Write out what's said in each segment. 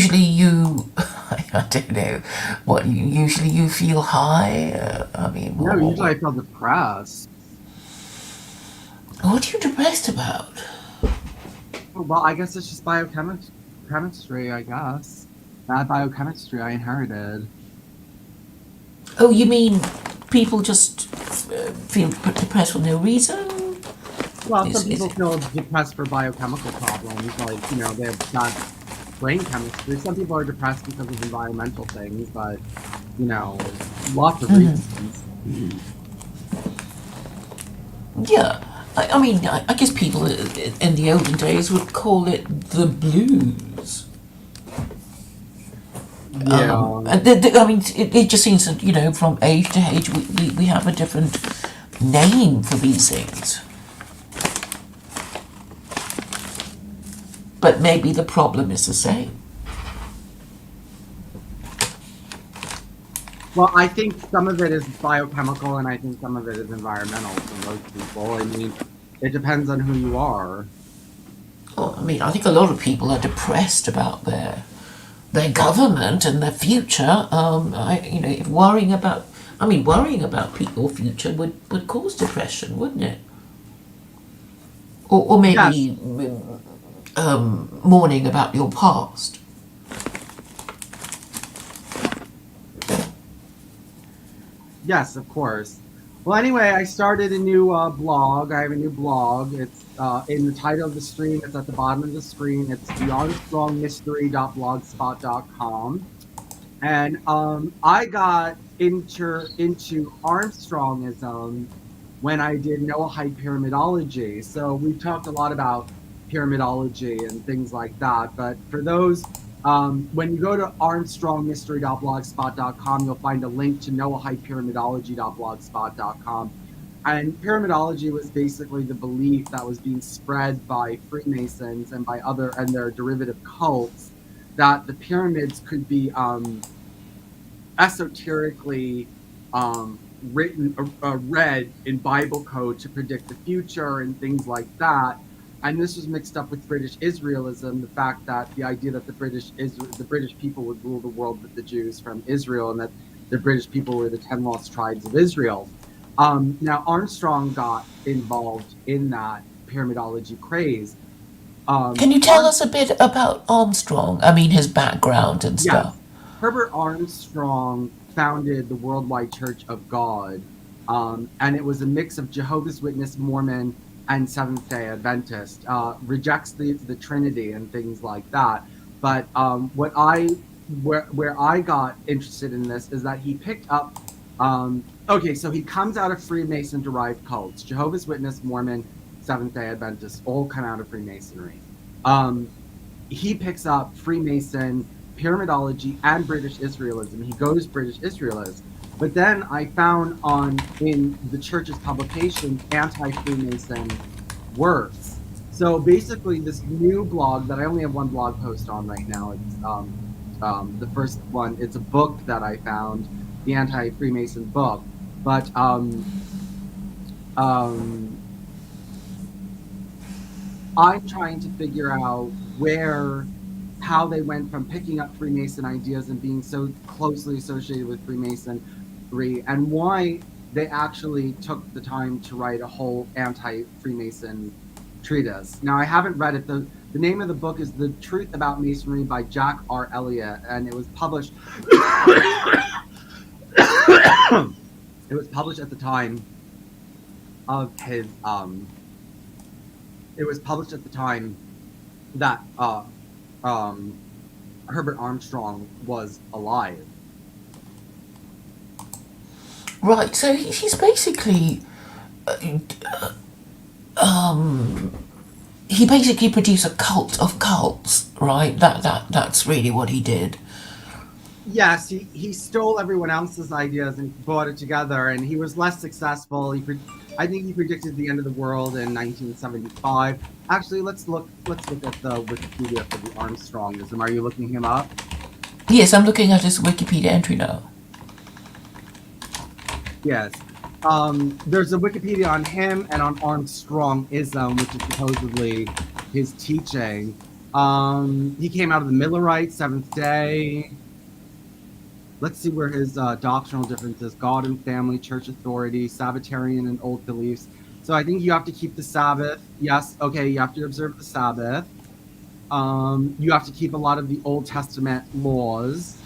usually you, I don't know, what, usually you feel high? I mean, No, usually I feel depressed. what are you depressed about? Well, I guess it's just chemistry, I guess. Bad biochemistry I inherited. Oh, you mean people just feel depressed for no reason? Well, some Is people it? feel depressed for biochemical problems, like, they have bad brain chemistry. Some people are depressed because of environmental things, but, lots of reasons. Yeah. I mean, I guess people in the olden days would call it the blues. Yeah. I mean, it just seems that, from age to age, we have a different name for these things. But maybe the problem is the same. Well, I think some of it is biochemical and I think some of it is environmental for most people. I mean, it depends on who you are. Well, I mean, I think a lot of people are depressed about their government and their future. If worrying about your future would cause depression, wouldn't it? Or Yes, maybe mourning about your past. yes, of course. Well, anyway, I started a new blog. I have a new blog. It's in the title of the screen. It's at the bottom of the screen. It's thearmstrongmystery.blogspot.com. And I got into Armstrongism when I did Noahide pyramidology. So we've talked a lot about pyramidology and things like that. But for those, when you go to armstrongmystery.blogspot.com, you'll find a link to Noahide pyramidology.blogspot.com. And pyramidology was basically the belief that was being spread by Freemasons and by other and their derivative cults that the pyramids could be esoterically written, read in Bible code to predict the future and things like that. And this was mixed up with British Israelism, the fact that the idea that the British people would rule the world with the Jews from Israel, and that the British people were the 10 lost tribes of Israel. Now Armstrong got involved in that pyramidology craze. Can you tell Arm, us a bit about Armstrong? I mean, his background and stuff. yes, Herbert Armstrong founded the Worldwide Church of God, and it was a mix of Jehovah's Witness, Mormon, and Seventh Day Adventist. Rejects the Trinity and things like that. But where I got interested in this is that he picked up. Okay, so he comes out of Freemason derived cults: Jehovah's Witness, Mormon, Seventh Day Adventist, all come out of Freemasonry. Um, he picks up Freemason, pyramidology, and British Israelism. He goes British Israelist. But then I found in the church's publications anti-Freemason works. So basically, this new blog that I only have one blog post on right now. It's the first one. It's a book that I found, the anti-Freemason book. But um, I'm trying to figure out how they went from picking up Freemason ideas and being so closely associated with Freemasonry, and why they actually took the time to write a whole anti-Freemason treatise. Now, I haven't read it. The name of the book is The Truth About Masonry by Jack R. Elliott, and it was published. It was published at the time of his. It was published at the time that um, Herbert Armstrong was alive. Right, so he's basically he basically produced a cult of cults, right? That's really what he did. Yes, he stole everyone else's ideas and brought it together, and he was less successful. I think he predicted the end of the world in 1975. Actually, let's look at the Wikipedia for the Armstrongism. Are you looking him up? Yes, I'm looking at his Wikipedia entry now. Yes. There's a Wikipedia on him and on Armstrongism, which is supposedly his teaching. He came out of the Millerites, Seventh Day. Let's see where his doctrinal differences: God and family, church authority, Sabbatarian and old beliefs. So I think you have to keep the Sabbath. Yes, okay, you have to observe the Sabbath. You have to keep a lot of the Old Testament laws.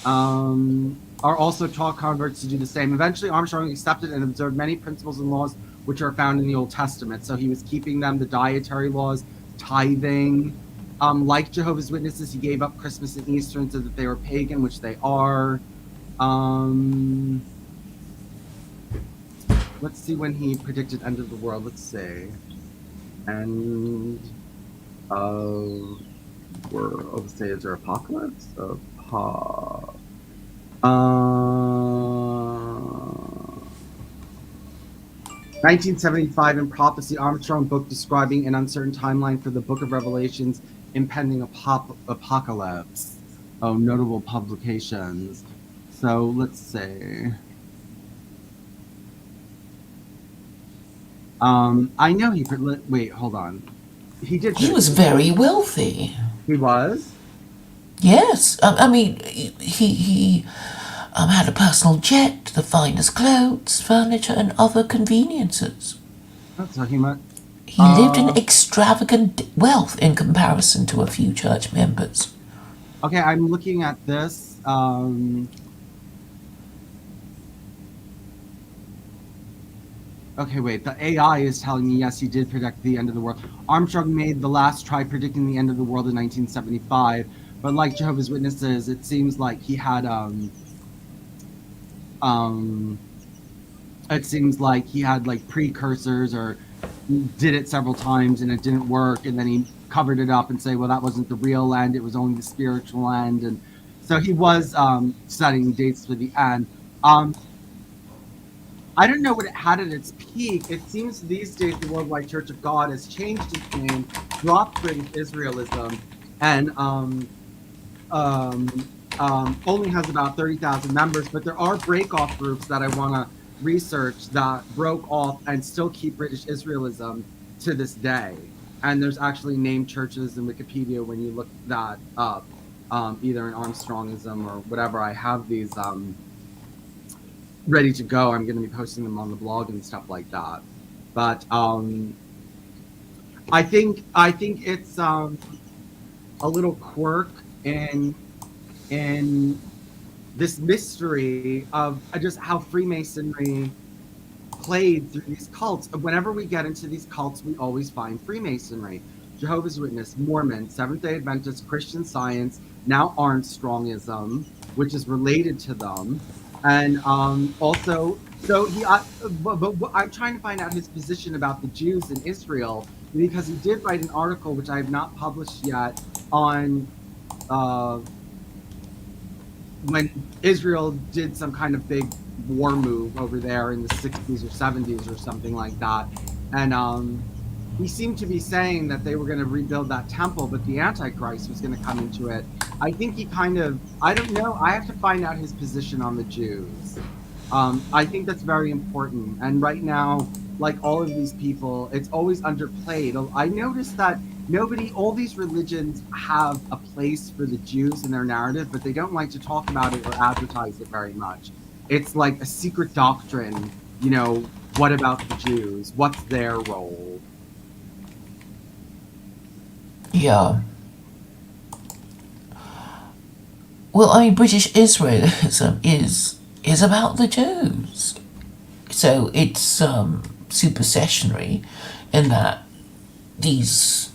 Are also taught converts to do the same. Eventually, Armstrong accepted and observed many principles and laws which are found in the Old Testament. So he was keeping them, the dietary laws, tithing. Like Jehovah's Witnesses, he gave up Christmas and Easter and said that they were pagan, which they are. Let's see when he predicted end of the world. Let's see. End of world. Let's say, is there apocalypse? 1975 in Prophecy, Armstrong book describing an uncertain timeline for the Book of Revelations, impending apocalypse. Oh, notable publications. So let's see. I know he. Wait, hold on. He did. He was very wealthy. He was. Yes, I mean, he had a personal jet, the finest clothes, furniture, and other conveniences. That's what he meant. He lived in extravagant wealth in comparison to a few church members. Okay, I'm looking at this. Okay, wait. The AI is telling me, yes, he did predict the end of the world. Armstrong made the last try predicting the end of the world in 1975, but like Jehovah's Witnesses, it seems like he had it seems like he had like precursors or did it several times and it didn't work, and then he covered it up and say, well, that wasn't the real end, it was only the spiritual end. And so he was setting dates for the end. I don't know what it had at its peak. It seems these days the Worldwide Church of God has changed its name, dropped British Israelism, and only has about 30,000 members. But there are break-off groups that I want to research that broke off and still keep British Israelism to this day. And there's actually named churches in Wikipedia when you look that up, either in Armstrongism or whatever. I have these ready to go. I'm going to be posting them on the blog and stuff like that. But I think it's a little quirk in this mystery of just how Freemasonry played through these cults. Whenever we get into these cults, we always find Freemasonry, Jehovah's Witness, Mormon, Seventh-day Adventist, Christian Science, now Armstrongism, which is related to them. And also, so but I'm trying to find out his position about the Jews in Israel, because he did write an article, which I have not published yet, on when Israel did some kind of big war move over there in the 60s or 70s or something like that. And he seemed to be saying that they were going to rebuild that temple, but the Antichrist was going to come into it. I think he kind of, I don't know, I have to find out his position on the Jews. I think that's very important. And right now, like all of these people, it's always underplayed. I noticed that all these religions have a place for the Jews in their narrative, but they don't like to talk about it or advertise it very much. It's like a secret doctrine, you know, what about the Jews? What's their role? Yeah. Well, I mean, British Israelism is about the Jews. So it's supersessionary in that these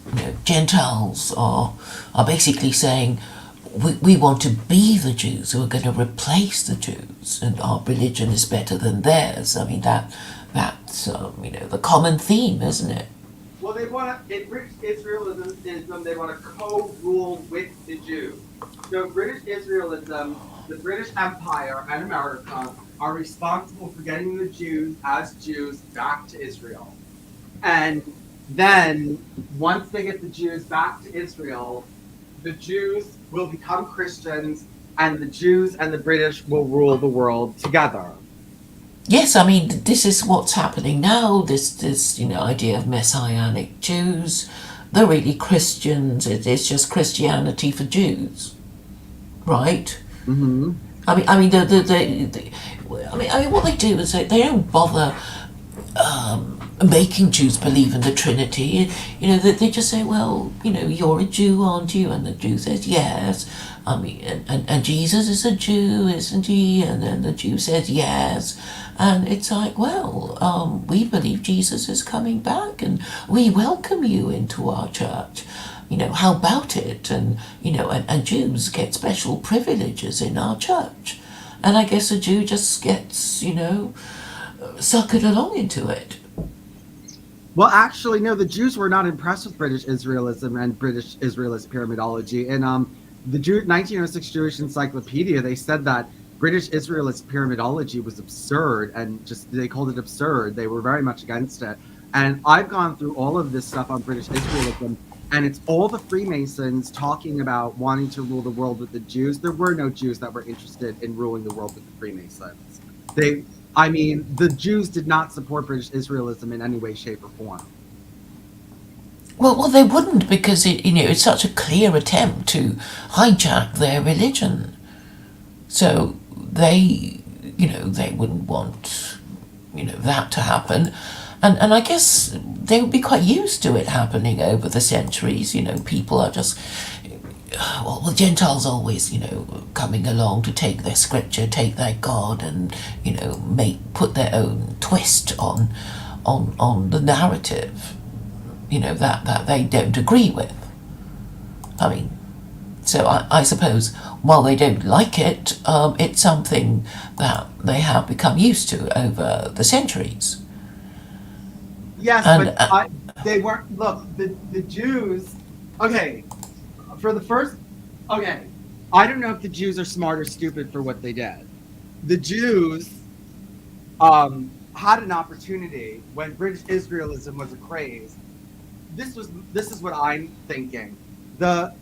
Gentiles are basically saying we want to be the Jews who are going to replace the Jews, and our religion is better than theirs. I mean that's the common theme, isn't it? Well, they want to, in British Israelism, they want to co-rule with the Jews. So British Israelism, the British Empire and America are responsible for getting the Jews as Jews back to Israel. And then once they get the Jews back to Israel, the Jews will become Christians, and the Jews and the British will rule the world together. Yes, I mean, this is what's happening now. This idea of messianic Jews, they're really Christians. It's just Christianity for Jews, right? Mm-hmm. I mean, I mean, what they do is they don't bother making Jews believe in the Trinity. You know, they just say, well, you know, you're a Jew, aren't you? And the Jew says, yes. I mean, and Jesus is a Jew, isn't he? And then the Jew says, yes. And it's like, well, we believe Jesus is coming back and we welcome you into our church. You know, how about it? And, you know, and Jews get special privileges in our church. And I guess a Jew just gets, you know, suckered along into it. Well, actually, no, the Jews were not impressed with British Israelism and British Israelist pyramidology. In the 1906 Jewish Encyclopedia, they said that British Israelist pyramidology was absurd, and just they called it absurd. They were very much against it. And I've gone through all of this stuff on British Israelism, and it's all the Freemasons talking about wanting to rule the world with the Jews. There were no Jews that were interested in ruling the world with the Freemasons. I mean, the Jews did not support British Israelism in any way, shape, or form. Well, they wouldn't, because you know, it's such a clear attempt to hijack their religion. So they, you know, they wouldn't want, you know, that to happen. And I guess they would be quite used to it happening over the centuries. You know, people are just, well, the Gentiles always, you know, coming along to take their scripture, take their God, and, you know, put their own twist on the narrative, you know, that they don't agree with. I mean, so I suppose while they don't like it, it's something that they have become used to over the centuries. Yes, And but they weren't. Look, the Jews. Okay, for the first. Okay, I don't know if the Jews are smart or stupid for what they did. The Jews had an opportunity when British Israelism was a craze. This is what I'm thinking. The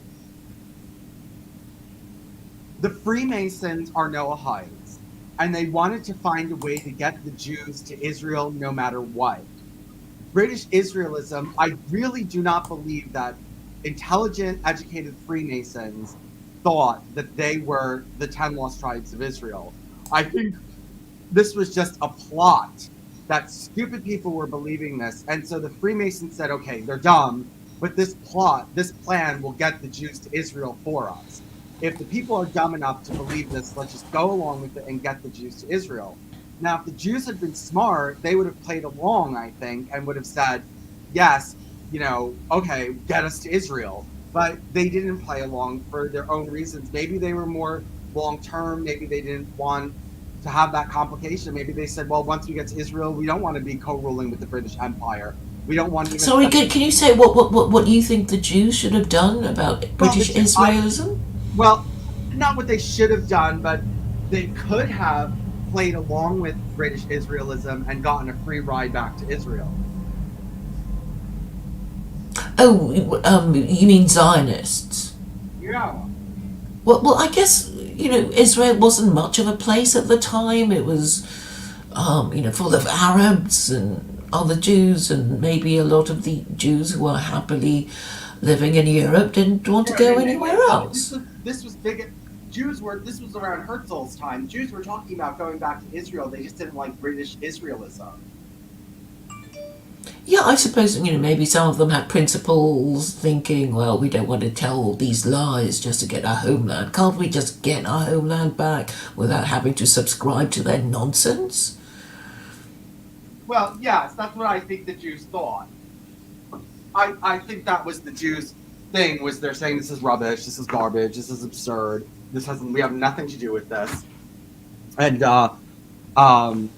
Freemasons are Noahites, and they wanted to find a way to get the Jews to Israel no matter what. British Israelism, I really do not believe that intelligent, educated Freemasons thought that they were the 10 lost tribes of Israel. I think this was just a plot that stupid people were believing this. And so the Freemasons said, okay, they're dumb, but this plan will get the Jews to Israel for us. If the people are dumb enough to believe this, let's just go along with it and get the Jews to Israel. Now, if the Jews had been smart, they would have played along, I think, and would have said, yes, you know, okay, get us to Israel. But they didn't play along for their own reasons. Maybe they were more long-term. Maybe they didn't want to have that complication. Maybe they said, well, once we get to Israel, we don't want to be co-ruling with the British Empire. We don't want to even... sorry, can you say what you think the Jews should have done about British Israelism? Well, not what they should have done, but they could have played along with British Israelism and gotten a free ride back to Israel. Oh, you mean Zionists? Yeah. Well, I guess, you know, Israel wasn't much of a place at the time. It was, you know, full of Arabs and other Jews, and maybe a lot of the Jews who were happily living in Europe didn't want to go anywhere else. This was big. This was around Herzl's time. Jews were talking about going back to Israel. They just didn't like British Israelism. Yeah, I suppose, you know, maybe some of them had principles, thinking, well, we don't want to tell all these lies just to get our homeland. Can't we just get our homeland back without having to subscribe to their nonsense? Well, yes, that's what I think the Jews thought. I think that was the Jews' thing, was they're saying this is rubbish, this is garbage, this is absurd, we have nothing to do with this. And I'm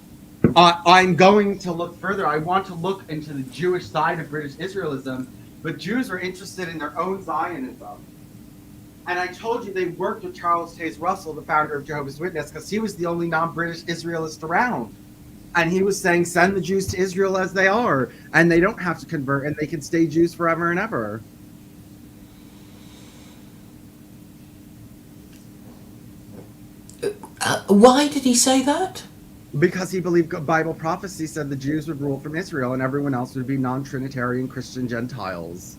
going to look further. I want to look into the Jewish side of British Israelism, but Jews are interested in their own Zionism. And I told you they worked with Charles Taze Russell, the founder of Jehovah's Witness, because he was the only non-British Israelist around. And he was saying, send the Jews to Israel as they are, and they don't have to convert, and they can stay Jews forever and ever. Why did he say that? Because he believed Bible prophecy said the Jews would rule from Israel and everyone else would be non-Trinitarian Christian Gentiles.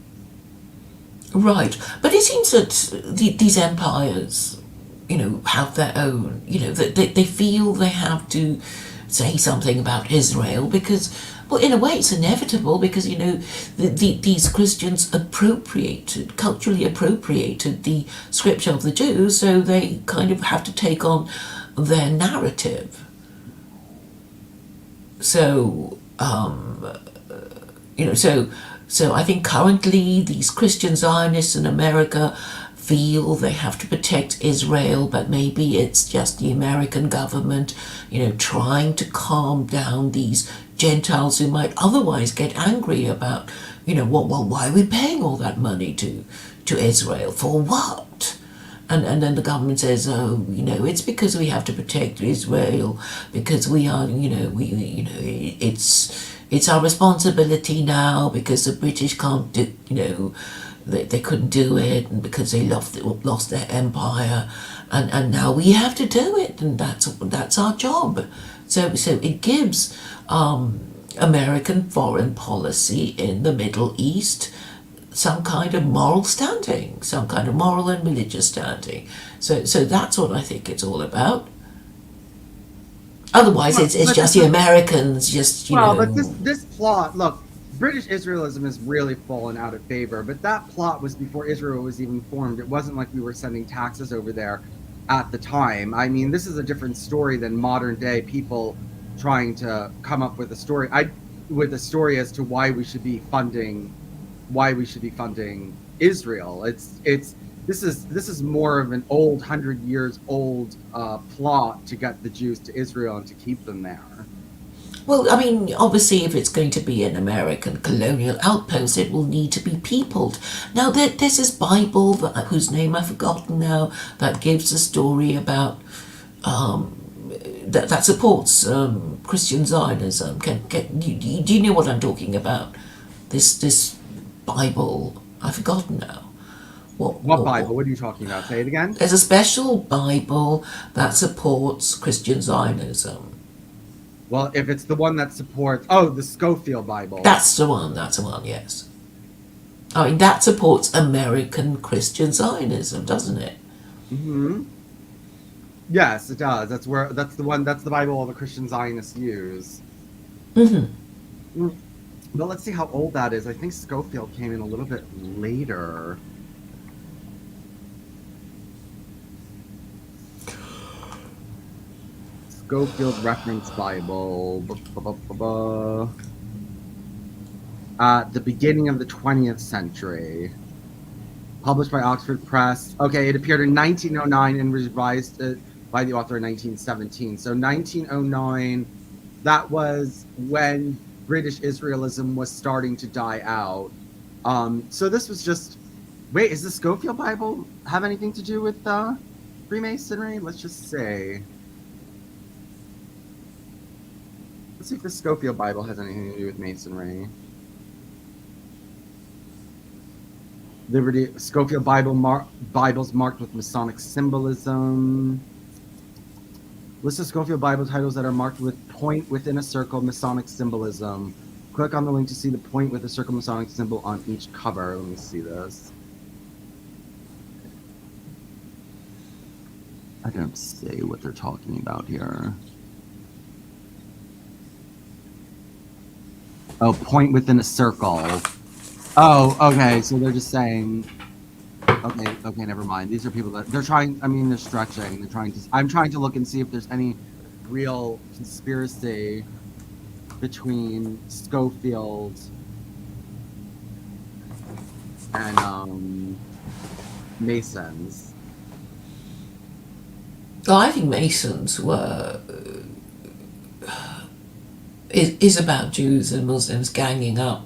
Right, but it seems that these empires, have their own, that they feel they have to say something about Israel because, well, in a way it's inevitable because, these Christians culturally appropriated the scripture of the Jews, so they kind of have to take on their narrative. So, so I think currently these Christian Zionists in America feel they have to protect Israel, but maybe it's just the American government, trying to calm down these Gentiles who might otherwise get angry about, well, why are we paying all that money to Israel? For what? And then the government says, oh, it's because we have to protect Israel, because we are, it's our responsibility now because the British can't do, they couldn't do it, and because they lost their empire, and now we have to do it, and that's our job. So it gives American foreign policy in the Middle East some kind of moral standing, some kind of moral and religious standing. So that's what I think it's all about. Otherwise, it's just the Americans, But this plot, look, British Israelism has really fallen out of favor. But that plot was before Israel was even formed. It wasn't like we were sending taxes over there at the time. I mean, this is a different story than modern day people trying to come up with a story. As to why we should be funding Israel. This is more of an 100 years old plot to get the Jews to Israel and to keep them there. Well, I mean, obviously, if it's going to be an American colonial outpost, it will need to be peopled. Now, there's this Bible, whose name I've forgotten now, that gives a story about that supports Christian Zionism. Do you know what I'm talking about? This Bible, I've forgotten now. What Bible? What are you talking about? Say it again. There's a special Bible that supports Christian Zionism. Well, if it's the one that supports... Oh, the Scofield Bible. That's the one, yes. I mean, that supports American Christian Zionism, doesn't it? Mm-hmm. Yes, it does. That's the Bible all the Christian Zionists use. Mm-hmm. Well, let's see how old that is. I think Scofield came in a little bit later. Scofield Reference Bible. At the beginning of the 20th century. Published by Oxford Press. Okay, it appeared in 1909 and revised by the author in 1917. So 1909, that was when British Israelism was starting to die out. So this was just... Wait, is the Scofield Bible have anything to do with Freemasonry? Let's just say... Let's see if the Scofield Bible has anything to do with Masonry. Liberty Scofield Bibles marked with Masonic symbolism. List of Scofield Bible titles that are marked with point within a circle Masonic symbolism. Click on the link to see the point with a circle Masonic symbol on each cover. Let me see this. I don't say what they're talking about here. Oh, point within a circle. Oh, okay. So they're just saying, okay, never mind. These are people that they're trying. I mean, they're stretching. They're trying to. I'm trying to look and see if there's any real conspiracy between Scofield and Masons. Well, I think Masons were is about Jews and Muslims ganging up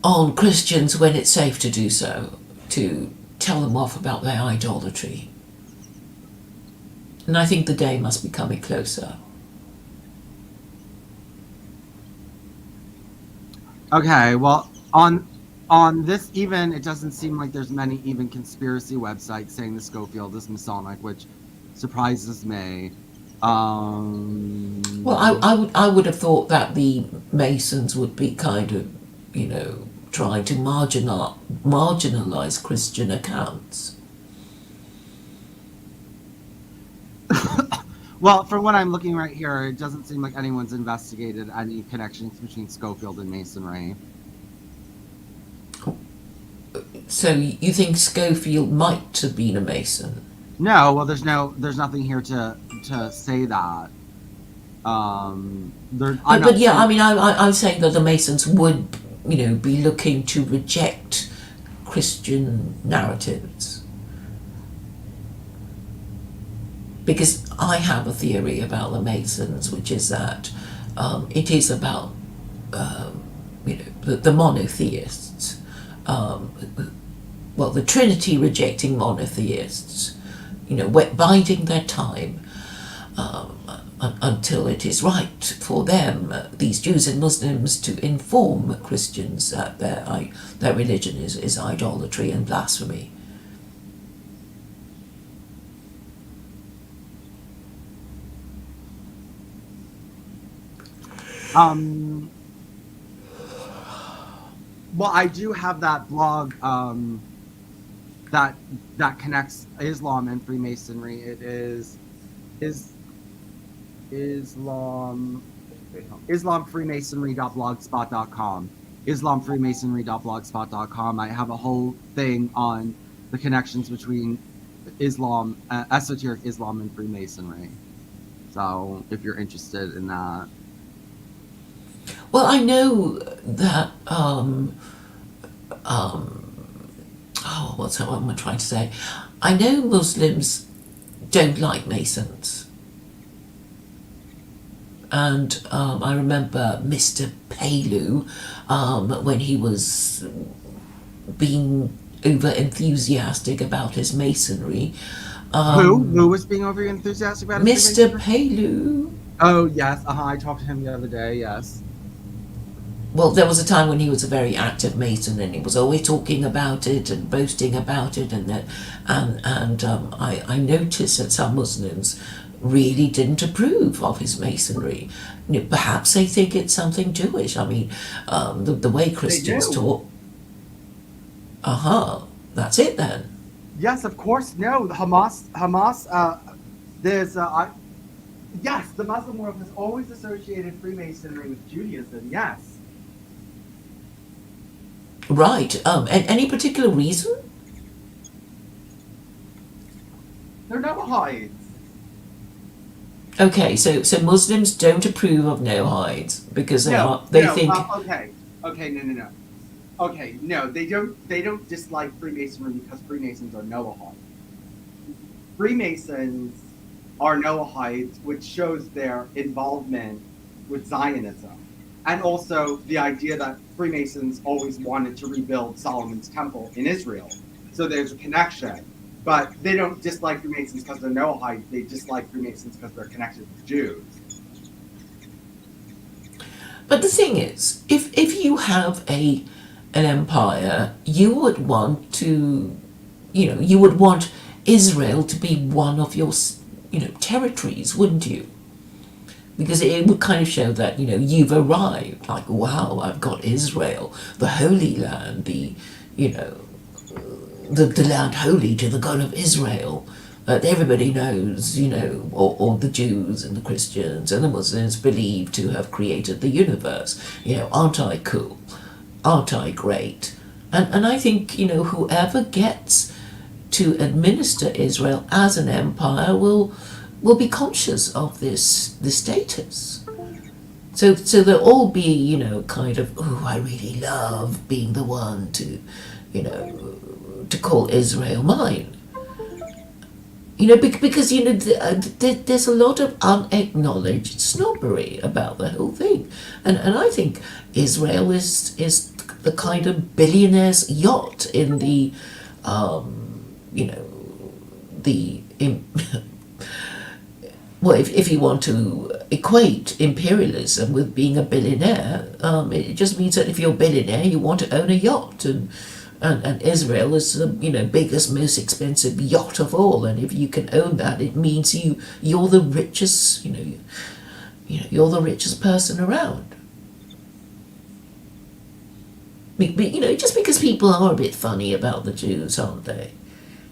on Christians when it's safe to do so, to tell them off about their idolatry. And I think the day must be coming closer. Okay, well, on this even, it doesn't seem like there's many even conspiracy websites saying the Scofield is Masonic, which surprises me. Well, I would have thought that the Masons would be kind of, try to marginalize Christian accounts? Well, from what I'm looking right here, it doesn't seem like anyone's investigated any connections between Schofield and Masonry. So you think Schofield might have been a Mason? No, well, there's nothing here to say that. But yeah, I mean, I'm saying that the Masons would, be looking to reject Christian narratives. Because I have a theory about the Masons, which is that it is about, the monotheists, the Trinity rejecting monotheists, biding their time until it is right for them, these Jews and Muslims, to inform Christians that their religion is idolatry and blasphemy. Well, I do have that blog that connects Islam and Freemasonry. It is islamfreemasonry.blogspot.com. islamfreemasonry.blogspot.com. I have a whole thing on the connections between Islam, esoteric Islam, and Freemasonry. So if you're interested in that. Well, I know that, what am I trying to say? I know Muslims don't like Masons. And I remember Mr. Palu, when he was being over-enthusiastic about his Masonry. Who was being over-enthusiastic about his Mr. Masonry? Palu. Oh, yes. I talked to him the other day, yes. Well, there was a time when he was a very active Mason, and he was always talking about it and boasting about it, and I noticed that some Muslims really didn't approve of his Masonry. Perhaps they think it's something Jewish. I mean, the way Christians talk. That's it then. Yes, of course. No, Hamas. There's yes, the Muslim world has always associated Freemasonry with Judaism. Yes. Right. And any particular reason? They're Noahides. Okay, so Muslims don't approve of Noahides because they think. Okay, no. Okay, no, they don't dislike Freemasonry because Freemasons are Noahides. Freemasons are Noahides, which shows their involvement with Zionism. And also the idea that Freemasons always wanted to rebuild Solomon's temple in Israel. So there's a connection. But they don't dislike Freemasons because they're Noahides. They dislike Freemasons because they're connected with Jews. But the thing is, if you have an empire, you would want to, you would want Israel to be one of your, territories, wouldn't you? Because it would kind of show that, you've arrived. Like, wow, I've got Israel, the Holy Land, the land holy to the God of Israel. That everybody knows, or the Jews and the Christians and the Muslims believe to have created the universe. Aren't I cool? Aren't I great? And I think, whoever gets to administer Israel as an empire will be conscious of this status. So they'll all be, kind of, oh, I really love being the one to, to call Israel mine. Because, there's a lot of unacknowledged snobbery about the whole thing. And I think Israel is the kind of billionaire's yacht in the, if you want to equate imperialism with being a billionaire, it just means that if you're a billionaire, you want to own a yacht, and Israel is the biggest, most expensive yacht of all, and if you can own that, it means you're the richest, you're the richest person around. Just because people are a bit funny about the Jews, aren't they?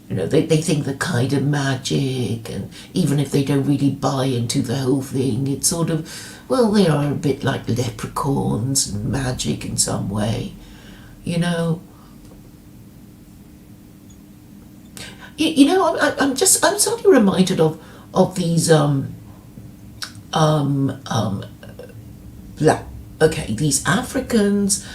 They think the kind of magic, and even if they don't really buy into the whole thing, it's sort of, well, they are a bit like leprechauns and magic in some way, you know. I'm suddenly reminded of these um black. Okay, these Africans.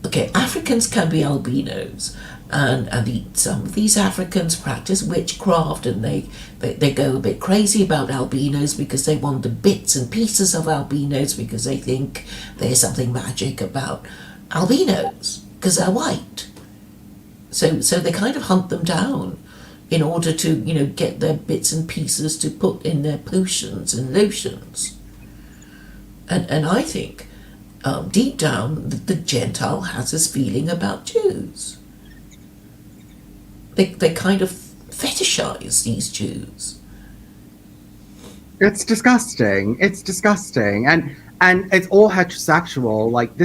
Okay, Africans can be albinos, and some of these Africans practice witchcraft, and they go a bit crazy about albinos because they want the bits and pieces of albinos because they think there's something magic about albinos because they're white. So they kind of hunt them down in order to get their bits and pieces to put in their potions and lotions. And I think deep down the Gentile has this feeling about Jews. They kind of fetishize these Jews. It's disgusting. It's disgusting, and it's all heterosexual. Like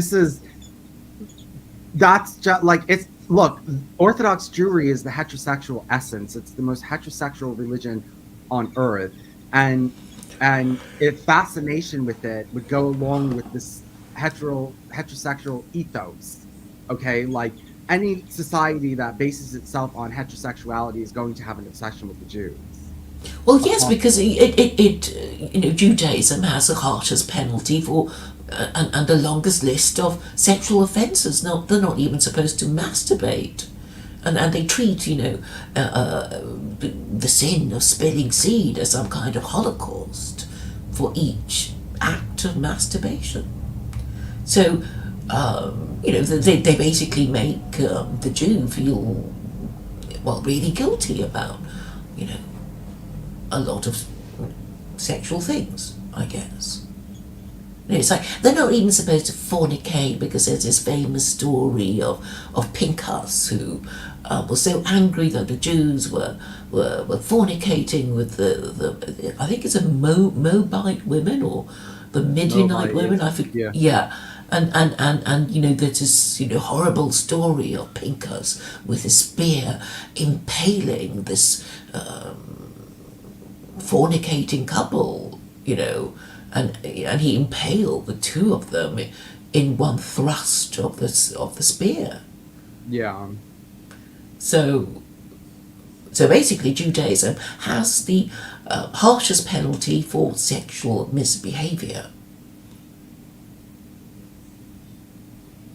that's just like it's. Look, Orthodox Jewry is the heterosexual essence. It's the most heterosexual religion on earth, and its fascination with it would go along with this heterosexual ethos. Okay, like any society that bases itself on heterosexuality is going to have an obsession with the Jews. Well, yes, because Judaism has the harshest penalty for and the longest list of sexual offences. They're not even supposed to masturbate, and they treat the sin of spilling seed as some kind of holocaust for each act of masturbation. So they basically make the Jew feel really guilty about a lot of sexual things, I guess. It's like they're not even supposed to fornicate because there's this famous story of Pinchas who was so angry that the Jews were fornicating with the I think it's a Moabite women or the Midianite women. I forget. Yeah. And there's this horrible story of Pinchas with a spear impaling this fornicating couple, and he impaled the two of them in one thrust of the spear. Yeah. So basically, Judaism has the harshest penalty for sexual misbehavior.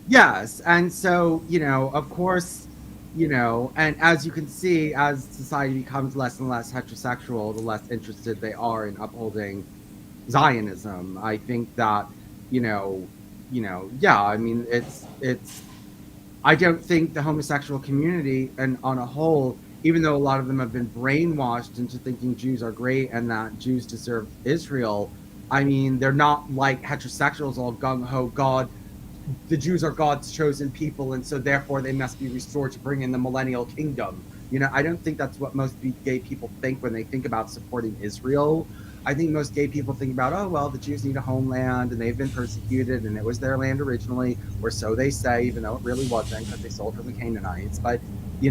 Yes, and so of course, and as you can see, as society becomes less and less heterosexual, the less interested they are in upholding Zionism. I think that, yeah, I mean, it's. I don't think the homosexual community, and on a whole, even though a lot of them have been brainwashed into thinking Jews are great and that Jews deserve Israel, I mean, they're not like heterosexuals all gung ho. God, the Jews are God's chosen people, and so therefore they must be restored to bring in the millennial kingdom. I don't think that's what most gay people think when they think about supporting Israel. I think most gay people think about, oh, well, the Jews need a homeland and they've been persecuted and it was their land originally, or so they say, even though it really wasn't because they stole it from the Canaanites. But, gay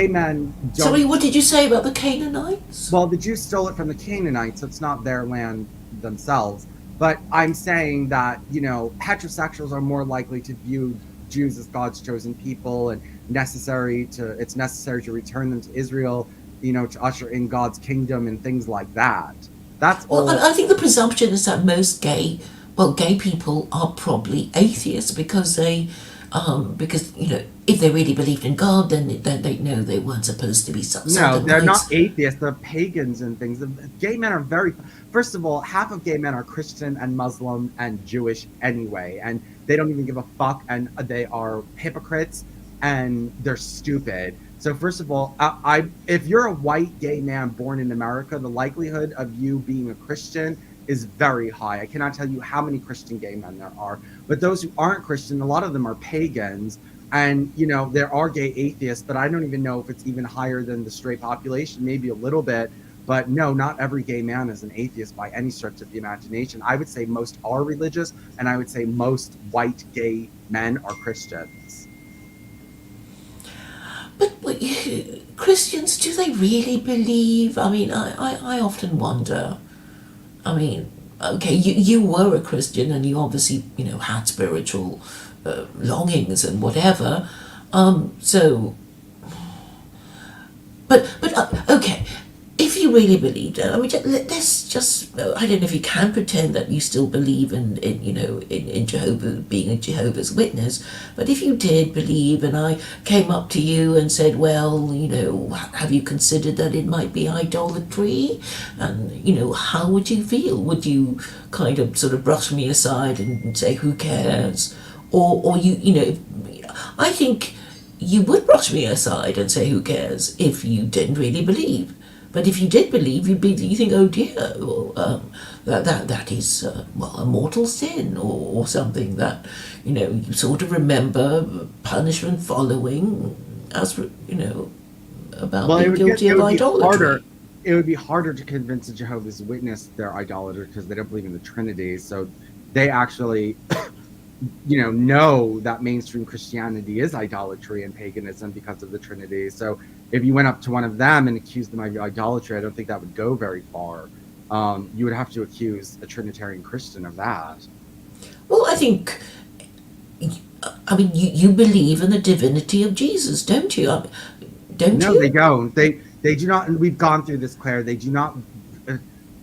men don't. Sorry, what did you say about the Canaanites? Well, the Jews stole it from the Canaanites, so it's not their land themselves. But I'm saying that, heterosexuals are more likely to view Jews as God's chosen people and it's necessary to return them to Israel, to usher in God's kingdom and things like that. That's all. Well, I think the presumption is that most gay people are probably atheists because if they really believed in God, then they know they weren't supposed to be No, they're not atheists. They're pagans and things. The gay men are first of all, half of gay men are Christian and Muslim and Jewish anyway, and they don't even give a fuck, and they are hypocrites and they're stupid. So first of all, if you're a white gay man born in America, the likelihood of you being a Christian is very high. I cannot tell you how many Christian gay men there are, but those who aren't Christian, a lot of them are pagans. And, there are gay atheists, but I don't even know if it's even higher than the straight population, maybe a little bit. But no, not every gay man is an atheist by any stretch of the imagination. I would say most are religious, and I would say most white gay men are Christians. But Christians, do they really believe? I mean, I often wonder. I mean, okay, you were a Christian and you obviously, had spiritual longings and whatever. So, but okay, if you really believed it, I mean, let's just, I don't know if you can pretend that you still believe in Jehovah, being a Jehovah's Witness, but if you did believe and I came up to you and said, well, have you considered that it might be idolatry? And, how would you feel? Would you kind of sort of brush me aside and say, who cares? Or I think you would brush me aside and say, who cares, if you didn't really believe. But if you did believe, you think, oh dear, that is a mortal sin, or something that you sort of remember punishment following, as about being guilty of idolatry. It would be harder to convince a Jehovah's Witness they're idolater because they don't believe in the Trinity. So they actually, know that mainstream Christianity is idolatry and paganism because of the Trinity. So if you went up to one of them and accused them of idolatry, I don't think that would go very far. You would have to accuse a Trinitarian Christian of that. Well, I think, you believe in the divinity of Jesus, don't you? Don't No, you? they don't. They do not. And we've gone through this, Claire. They do not.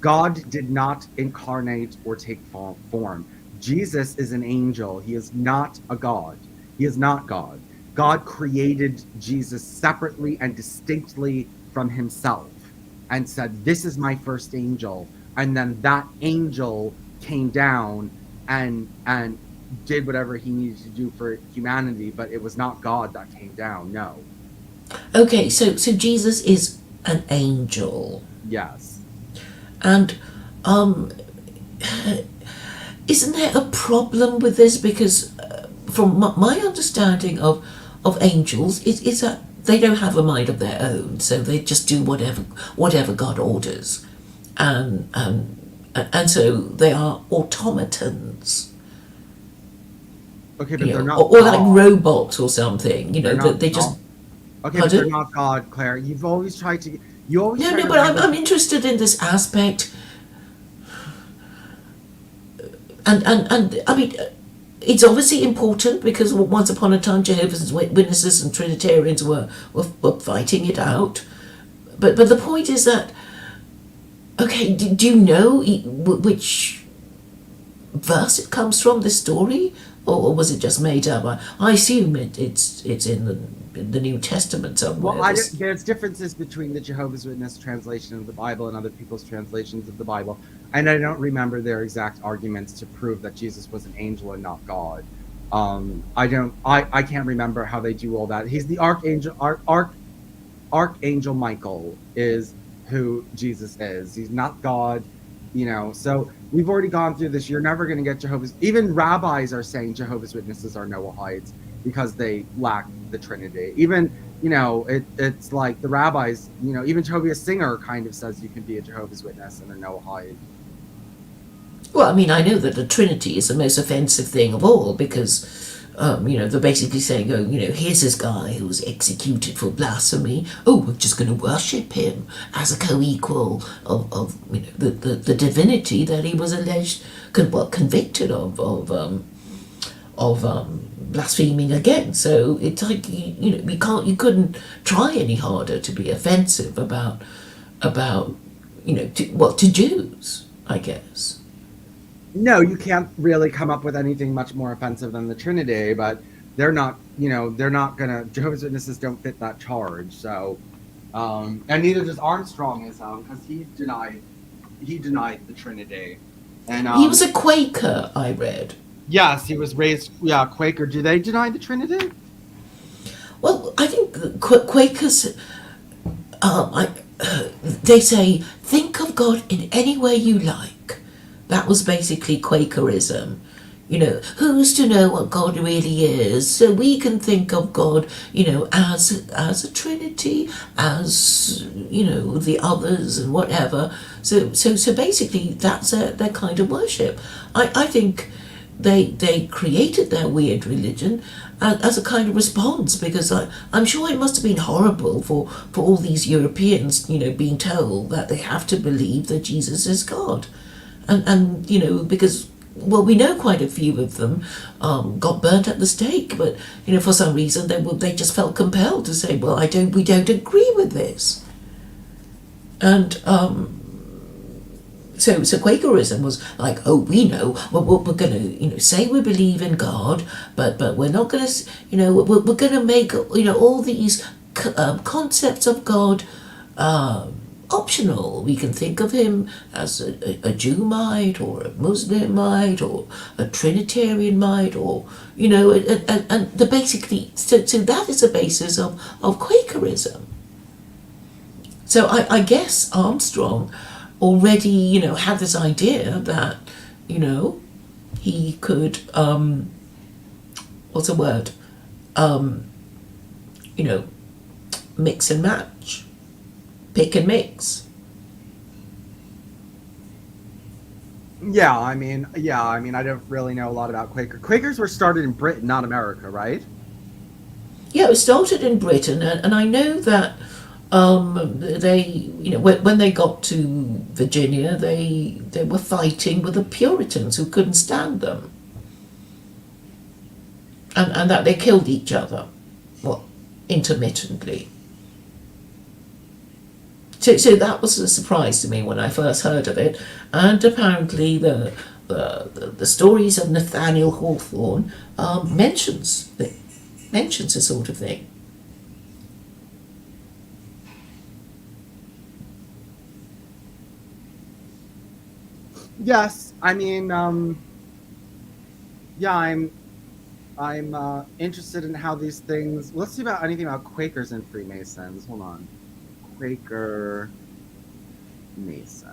God did not incarnate or take form. Jesus is an angel. He is not a God. He is not God. God created Jesus separately and distinctly from himself and said, this is my first angel. And then that angel came down and did whatever he needed to do for humanity, but it was not God that came down, no. Okay, so Jesus is an angel. Yes. And isn't there a problem with this? Because from my understanding of angels is that they don't have a mind of their own, so they just do whatever God orders, and so they are automatons. Okay, but they're not or like robots or something. They just. Okay, but they're not God, Claire. You've always tried to. You always. No, but I'm interested in this aspect. And I mean, it's obviously important because once upon a time Jehovah's Witnesses and Trinitarians were fighting it out. But the point is that, okay, do you know which verse it comes from, this story? Or was it just made up? I assume it's in the New Testament somewhere. Well, there's differences between the Jehovah's Witness translation of the Bible and other people's translations of the Bible, and I don't remember their exact arguments to prove that Jesus was an angel and not God. I can't remember how they do all that. He's the archangel. Archangel Michael is who Jesus is. He's not God. So we've already gone through this. You're never going to get Jehovah's. Even rabbis are saying Jehovah's Witnesses are Noahides because they lack the Trinity. Even, it's like the rabbis, even Tobias Singer kind of says you can be a Jehovah's Witness and a Noahide. Well, I mean, I know that the Trinity is the most offensive thing of all because, they're basically saying, here's this guy who was executed for blasphemy. Oh, we're just going to worship him as a co-equal of the divinity that he was alleged, convicted of blaspheming against. So it's like, you couldn't try any harder to be offensive about to Jews, I guess. No, you can't really come up with anything much more offensive than the Trinity, but they're not gonna, Jehovah's Witnesses don't fit that charge. So, and neither does Armstrong because he denied the Trinity. And he was a Quaker, I read. Yes, he was raised, Quaker. Do they deny the Trinity? Well, I think Quakers, they say, think of God in any way you like. That was basically Quakerism. Who's to know what God really is? So we can think of God, as a Trinity, as the others and whatever. So basically, that's their kind of worship. I think they created their weird religion as a kind of response, because I'm sure it must have been horrible for all these Europeans, being told that they have to believe that Jesus is God, and because, well, we know quite a few of them got burnt at the stake, but for some reason they just felt compelled to say, well, we don't agree with this. And so Quakerism was like, oh, we know, we're going to say we believe in God, but we're not going to, we're going to make all these concepts of God optional. We can think of him as a Jew might, or a Muslim might, or a Trinitarian might, or and the basically, so that is the basis of Quakerism. So I guess Armstrong already had this idea that he could what's the word mix and match, pick and mix. I mean, I don't really know a lot about Quaker. Quakers were started in Britain, not America, right? Yeah, it was started in Britain, and I know that they, when they got to Virginia, they were fighting with the Puritans who couldn't stand them, and that they killed each other, well, intermittently. So that was a surprise to me when I first heard of it, and apparently the stories of Nathaniel Hawthorne mentions this sort of thing. Yes, I mean, I'm interested in how these things. Let's see about anything about Quakers and Freemasons. Hold on, Quaker Mason.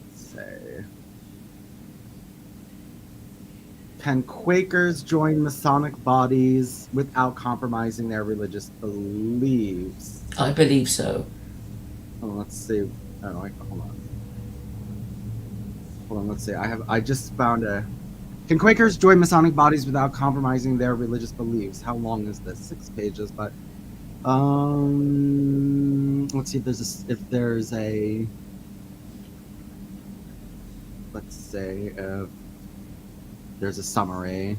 Let's say, can Quakers join Masonic bodies without compromising their religious beliefs? I believe so. Oh, let's see. Oh, hold on. Let's see. I just found a. Can Quakers join Masonic bodies without compromising their religious beliefs? How long is this? 6 pages, but let's see if there's a. Let's say if there's a summary.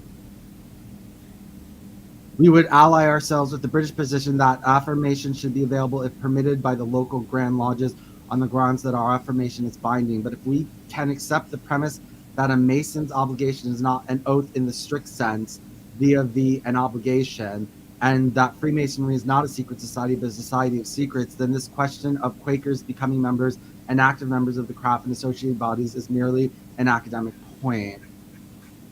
We would ally ourselves with the British position that affirmation should be available if permitted by the local Grand Lodges on the grounds that our affirmation is binding. But if we can accept the premise that a Mason's obligation is not an oath in the strict sense, an obligation, and that Freemasonry is not a secret society but a society of secrets, then this question of Quakers becoming members and active members of the craft and associated bodies is merely an academic point.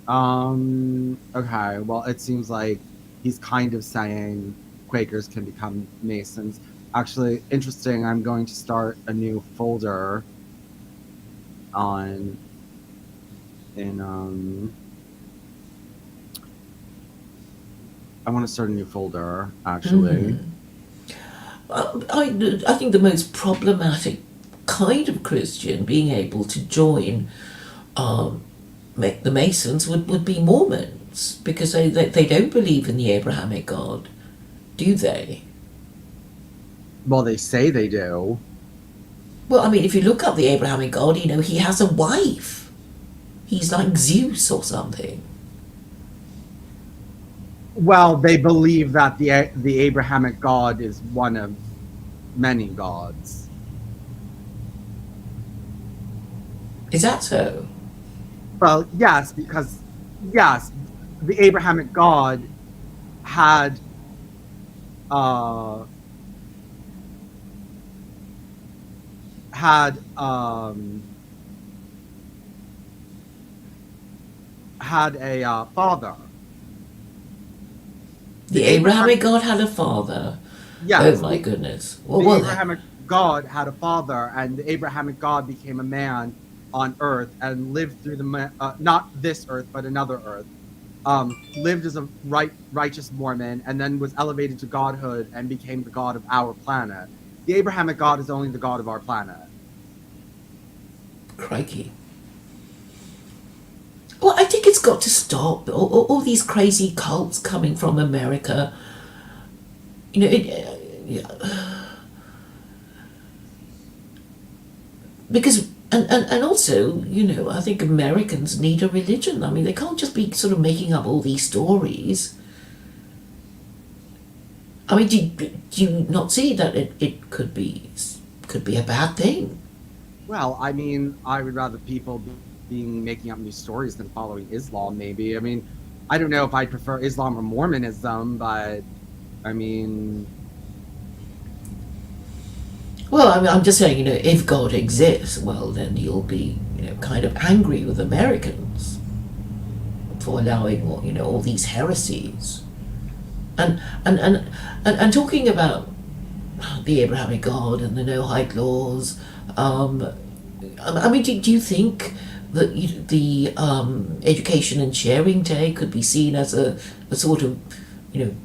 Okay, well, it seems like he's kind of saying Quakers can become Masons. Actually, interesting, I'm going to start a new folder I want to start a new folder, actually. I think the most problematic kind of Christian being able to join the Masons would be Mormons, because they don't believe in the Abrahamic God, do they? Well, they say they do. Well, I mean, if you look up the Abrahamic God, he has a wife. He's like Zeus or something. Well, they believe that the Abrahamic God is one of many gods. Is that so? Well, yes, because the Abrahamic God had had a father. The Abrahamic God had a father. Yes. Oh my goodness. The Abrahamic God had a father, and the Abrahamic God became a man on Earth and lived through not this Earth, but another Earth. Lived as a righteous Mormon, and then was elevated to godhood and became the god of our planet. The Abrahamic God is only the god of our planet. Crikey. Well, I think it's got to stop. All these crazy cults coming from America. Because, and also, I think Americans need a religion. I mean, they can't just be sort of making up all these stories. I mean, do you not see that it could be a bad thing? Well, I mean, I would rather people being making up new stories than following Islam, maybe. I mean, I don't know if I'd prefer Islam or Mormonism, but I mean... Well, I mean, I'm just saying, if God exists, well, then you'll be, kind of angry with Americans for allowing, all these heresies. And talking about the Abrahamic God and the no-hike laws, I mean, do you think that the Education and Sharing Day could be seen as a sort of,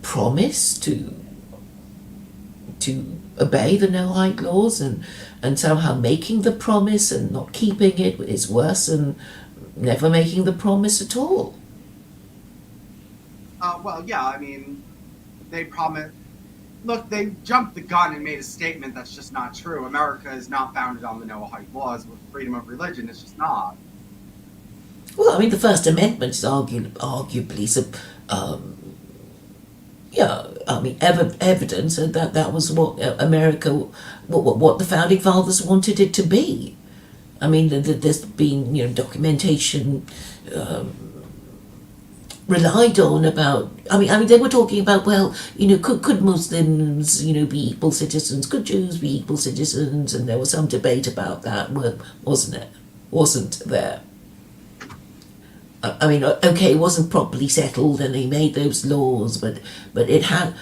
promise to obey the no-hike laws, and somehow making the promise and not keeping it is worse than never making the promise at all? Well, yeah, I mean, they promised... Look, they jumped the gun and made a statement that's just not true. America is not founded on the no-hike laws with freedom of religion. It's just not. Well, I mean, the First Amendment is arguably evidence that was what America, what the founding fathers wanted it to be. I mean, there's been documentation relied on about. I mean, they were talking about, well, could Muslims, be equal citizens? Could Jews be equal citizens? And there was some debate about that, wasn't there? I mean, okay, it wasn't properly settled, and they made those laws, but it had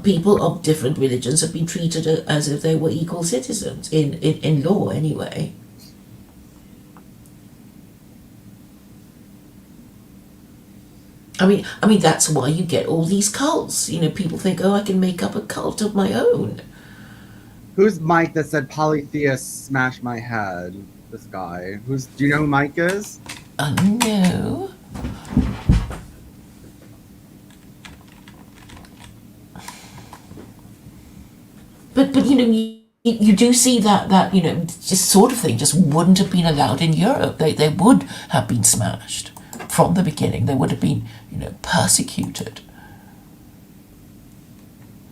people of different religions have been treated as if they were equal citizens in law, anyway. I mean, that's why you get all these cults. People think, oh, I can make up a cult of my own. Who's Mike that said polytheists smash my head? This guy. Do you know who Mike is? No. But you do see that just sort of thing just wouldn't have been allowed in Europe. They would have been smashed from the beginning. They would have been persecuted.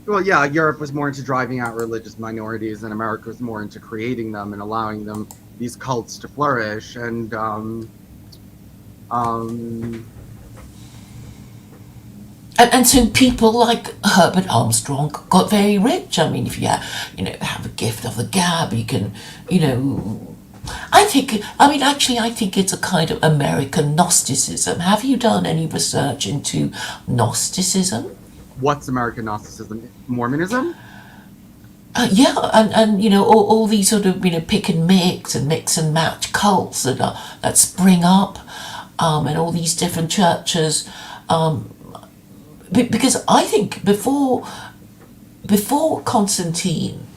Well, yeah, Europe was more into driving out religious minorities, and America was more into creating them and allowing these cults to flourish. And And so people like Herbert Armstrong got very rich. I mean, if you have a gift of the gab, you can, I think it's a kind of American Gnosticism. Have you done any research into Gnosticism? What's American Gnosticism? Mormonism? Yeah, and all these sort of pick and mix and match cults that spring up, and all these different churches, because I think before Constantine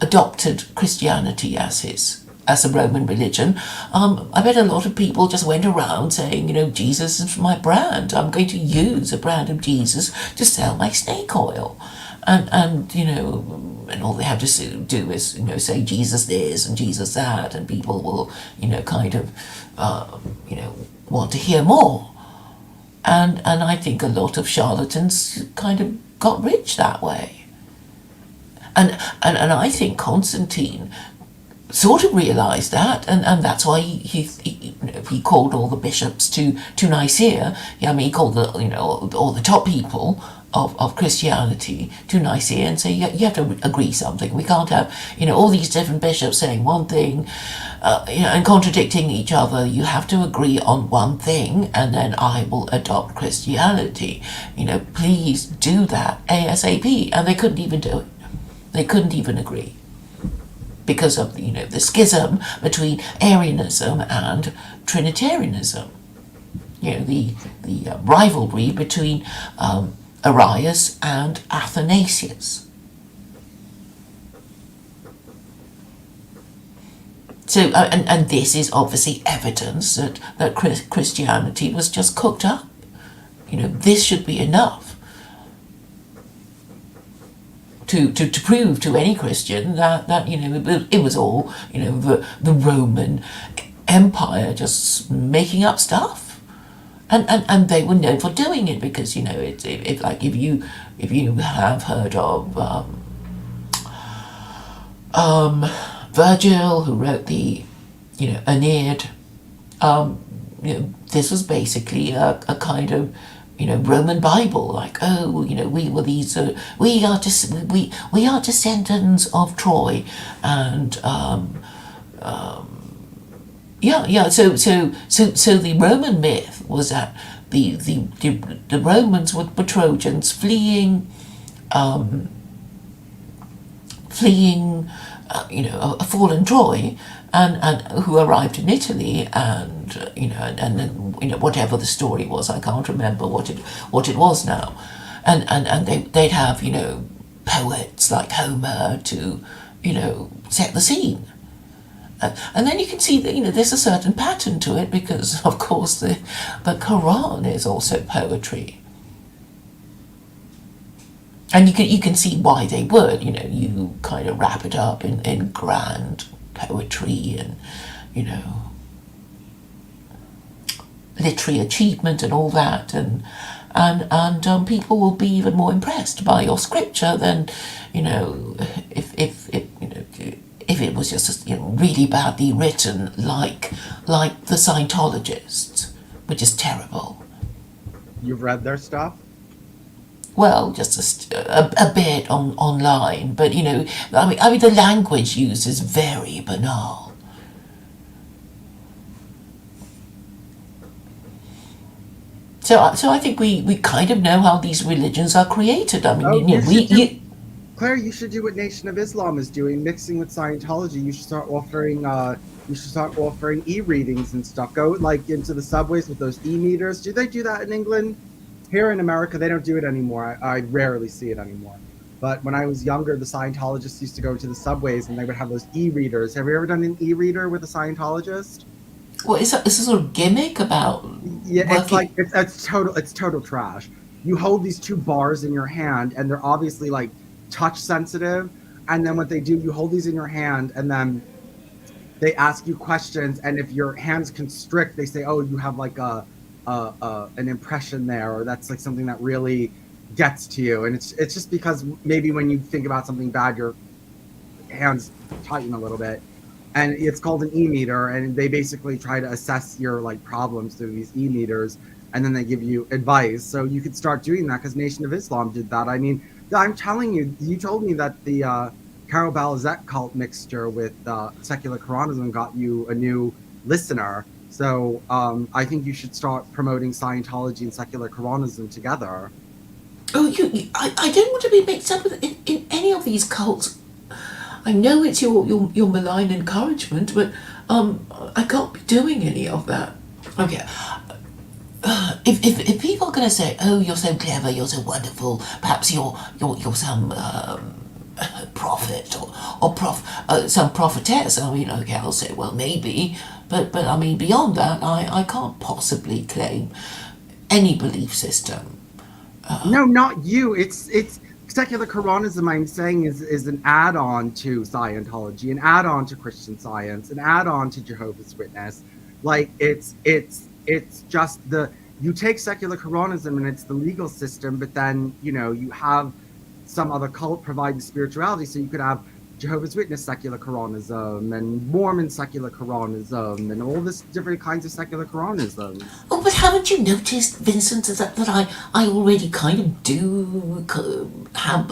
adopted Christianity as a Roman religion, I bet a lot of people just went around saying, Jesus is my brand. I'm going to use a brand of Jesus to sell my snake oil. And all they have to do is, say Jesus this and Jesus that, and people will, want to hear more. And I think a lot of charlatans kind of got rich that way. And I think Constantine sort of realised that, and that's why he called all the bishops to Nicaea. I mean, he called all the top people of Christianity to Nicaea and say, you have to agree something. We can't have all these different bishops saying one thing and contradicting each other. You have to agree on one thing, and then I will adopt Christianity. Please do that ASAP. And they couldn't even do it. They couldn't even agree, because of the schism between Arianism and Trinitarianism. The rivalry between Arius and Athanasius. So, and this is obviously evidence that Christianity was just cooked up. This should be enough to prove to any Christian that it was all the Roman Empire just making up stuff, and they were known for doing it because if you have heard of Virgil, who wrote the Aeneid, this was basically a kind of Roman Bible, like, we were these we are descendants of Troy, and so the Roman myth was that the Romans were Trojans fleeing a fallen Troy, and who arrived in Italy, and whatever the story was, I can't remember what it was now, and they'd have poets like Homer to set the scene, and then you can see that there's a certain pattern to it, because of course the Quran is also poetry. And you can see why they would, you kind of wrap it up in grand poetry and, literary achievement and all that, and people will be even more impressed by your scripture than, if it was just really badly written, like the Scientologists, which is terrible. You've read their stuff? Well, just a bit online, but I mean, the language used is very banal. So I think we kind of know how these religions are created. I mean, Claire, you should do what Nation of Islam is doing, mixing with Scientology. You should start offering e-readings and stuff. Go into the subways with those e-meters. Do they do that in England? Here in America, they don't do it anymore. I rarely see it anymore. But when I was younger, the Scientologists used to go to the subways and they would have those e-readers. Have you ever done an e-reader with a Scientologist? Well, is this a sort of gimmick about? Yeah, working? it's total trash. You hold these two bars in your hand, and they're obviously touch sensitive. And then what they do, you hold these in your hand, and then they ask you questions. And if your hands constrict, they say, "Oh, you have an impression there," or that's something that really gets to you. And it's just because maybe when you think about something bad, your hands tighten a little bit. And it's called an e-meter, and they basically try to assess your problems through these e-meters, and then they give you advice. So you could start doing that, because Nation of Islam did that. I mean, I'm telling you, you told me that the Carol Balazet cult mixture with secular Quranism got you a new listener. So I think you should start promoting Scientology and secular Quranism together. Oh, I don't want to be mixed up with in any of these cults. I know it's your malign encouragement, but I can't be doing any of that. Okay. If people are going to say, "Oh, you're so clever, you're so wonderful," perhaps you're some prophet or some prophetess. I mean, okay, I'll say, well, maybe, but I mean, beyond that, I can't possibly claim any belief system. No, not you. It's secular Quranism. I'm saying is an add-on to Scientology, an add-on to Christian Science, an add-on to Jehovah's Witness. It's just you take secular Quranism and it's the legal system, but then you have some other cult providing spirituality. So you could have Jehovah's Witness secular Quranism and Mormon secular Quranism and all this different kinds of secular Quranism. Oh, but haven't you noticed, Vincent, that I already kind of do have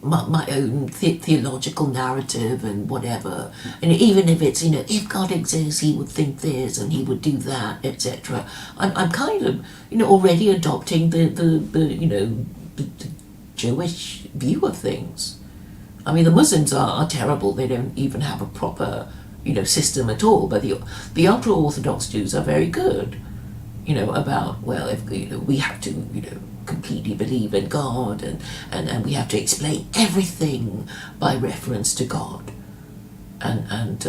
my own theological narrative and whatever, and even if it's if God exists, he would think this and he would do that, etc. I'm kind of already adopting the Jewish view of things. I mean, the Muslims are terrible. They don't even have a proper, system at all. But the ultra Orthodox Jews are very good, about, well, if we have to, completely believe in God, and we have to explain everything by reference to God, and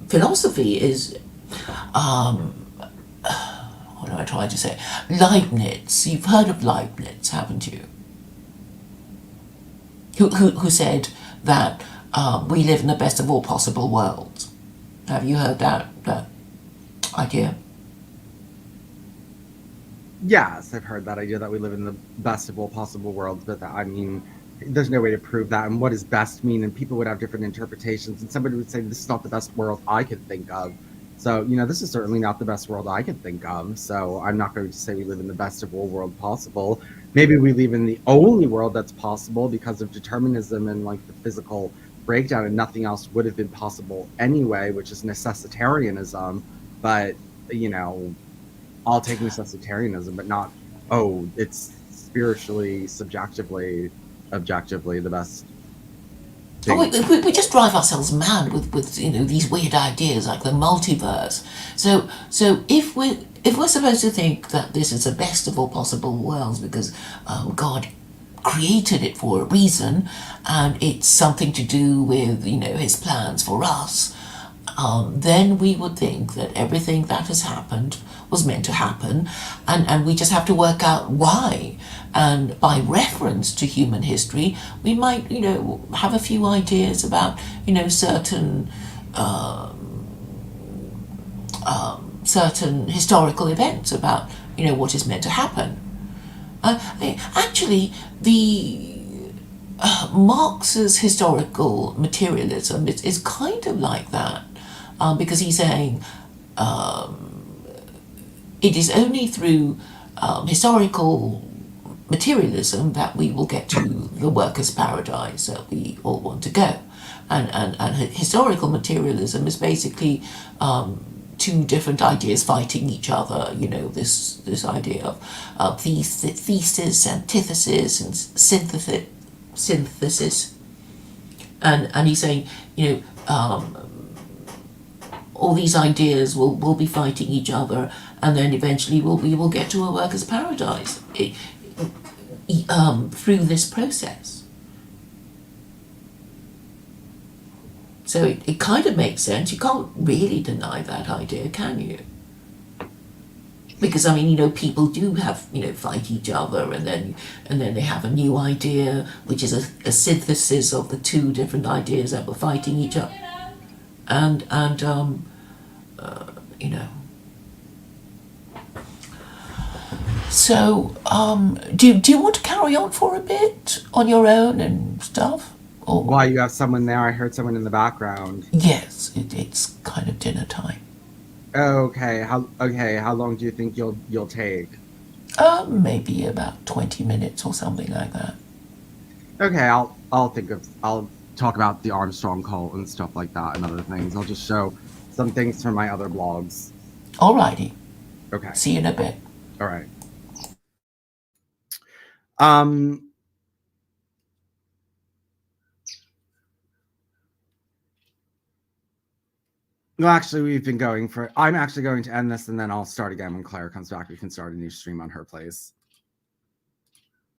philosophy is, what do I try to say? Leibniz. You've heard of Leibniz, haven't you? Who said that we live in the best of all possible worlds? Have you heard that idea? Yes, I've heard that idea that we live in the best of all possible worlds, but that, I mean, there's no way to prove that. And what does best mean? And people would have different interpretations. And somebody would say, this is not the best world I could think of. So, this is certainly not the best world I could think of. So I'm not going to say we live in the best of all world possible. Maybe we live in the only world that's possible because of determinism and like the physical breakdown, and nothing else would have been possible anyway, which is necessitarianism. But, I'll take necessitarianism, but not, it's spiritually, subjectively, objectively the best thing. We just drive ourselves mad with these weird ideas like the multiverse. So if we're supposed to think that this is the best of all possible worlds because God created it for a reason, and it's something to do with His plans for us, then we would think that everything that has happened was meant to happen, and we just have to work out why. And by reference to human history, we might, have a few ideas about, certain certain historical events about, what is meant to happen. Actually, the Marx's historical materialism is kind of like that, because he's saying it is only through historical materialism that we will get to the workers' paradise that we all want to go. And historical materialism is basically two different ideas fighting each other, this idea of thesis, antithesis, and synthesis. And he's saying, all these ideas will be fighting each other, and then eventually we will get to a workers' paradise through this process. So it kind of makes sense. You can't really deny that idea, can you? Because people do have fight each other, and then they have a new idea, which is a synthesis of the two different ideas that were fighting each other, and So, do you want to carry on for a bit on your own and stuff? Or Why, you have someone there? I heard someone in the background. yes, it's kind of dinner time. Okay, how long do you think you'll take? Maybe about 20 minutes or something like that. Okay, I'll talk about the Armstrong cult and stuff like that and other things. I'll just show some things from my other blogs. Alrighty. Okay. See you in a bit. All right. Well, actually, we've been going for. I'm actually going to end this, and then I'll start again when Claire comes back. We can start a new stream on her place.